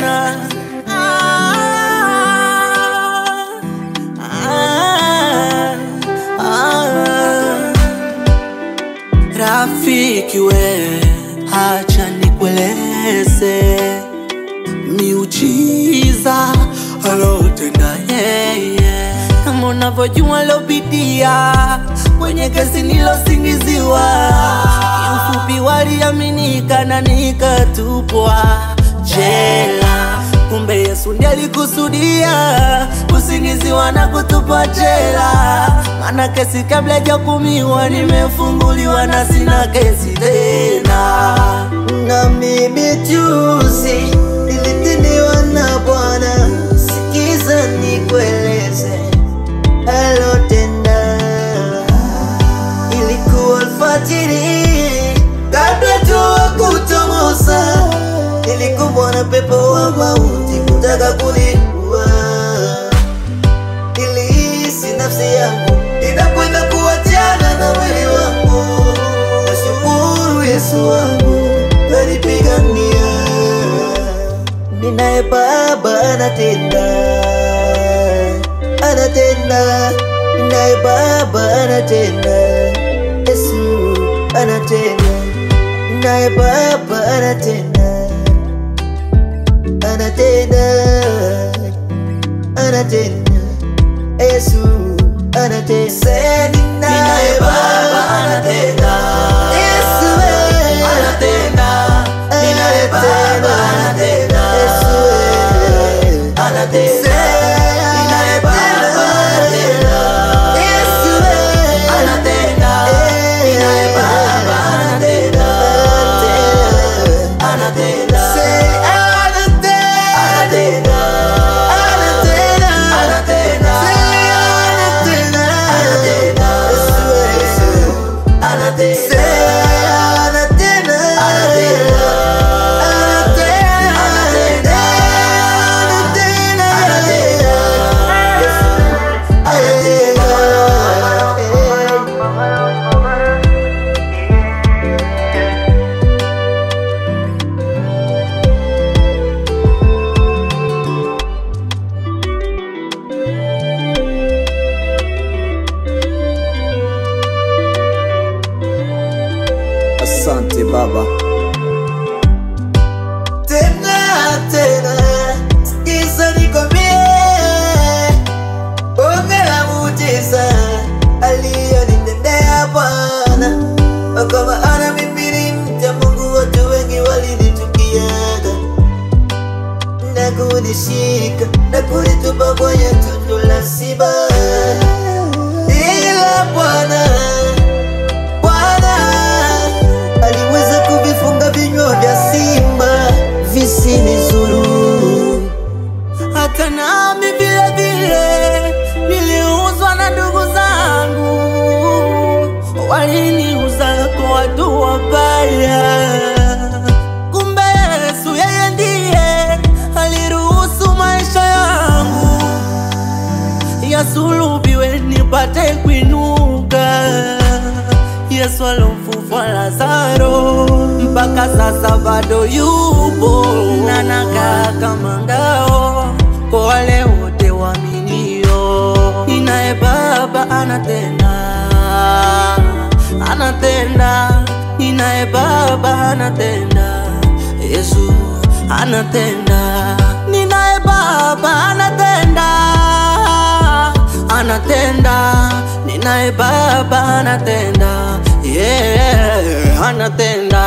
tena. Rafiki we, acha nikueleze miujiza alotenda yeye. Kama unavyojua lopitia kwenye kesi nilosingiziwa, kiufupi waliaminika na nikatupwa jela. Kumbe Yesu ndiye alikusudia kusingiziwa na kutupwa jela. Maana kesi kabla hajahukumiwa nimefunguliwa na sina kesi tena. Na mimi juzi nilitiniwa na Bwana, sikiza nikueleze alotenda. Ilikuwa alfajiri kabla jua kuchomoza, nilikumbwa na pepo wa mauti kutaka kuniua. Nilihisi nafsi yangu inakwenda kuachana na mwili wangu. Nashukuru Yesu wangu alipigania. Ninaye Baba anatenda, anatenda. Ninaye Baba anatenda, Yesu anatenda. Ninaye Baba anatenda, anatenda, anatenda. Yesu anatenda. Ninaye Baba anatenda, Yesu anatenda. Ninaye Baba anatenda, Yesu anatenda. Ninaye Baba anatenda, Yesu anatenda. Ninaye Baba anatenda, anatenda. Asante Baba. Tena, tena, sikiza nikwambie, ongera muujiza aliyonitendea Bwana. Kwa maana mimi ni mcha Mungu, watu wengi walinichukiaga na kunishika na kunitupa kwenye tundu la simba, ila Bwana aliweza kuvifunga vinywa vya simba visinizuru. Hata nami vile vile niliuzwa na ndugu zangu, waliniuza kwa watu wabaya. Kumbe Yesu yeye ndiye aliruhusu maisha yangu yasulubiwe nipate kuinuka. Yesu alomfufua Lazaro, mpaka sasa bado yupo na nakaa kama ngao kwa wale wote waaminio. Ninaye Baba anatenda, anatenda. Ninaye Baba anatenda, Yesu anatenda. Ninaye Baba anatenda, anatenda. Ninaye Baba anatenda, yeah, anatenda.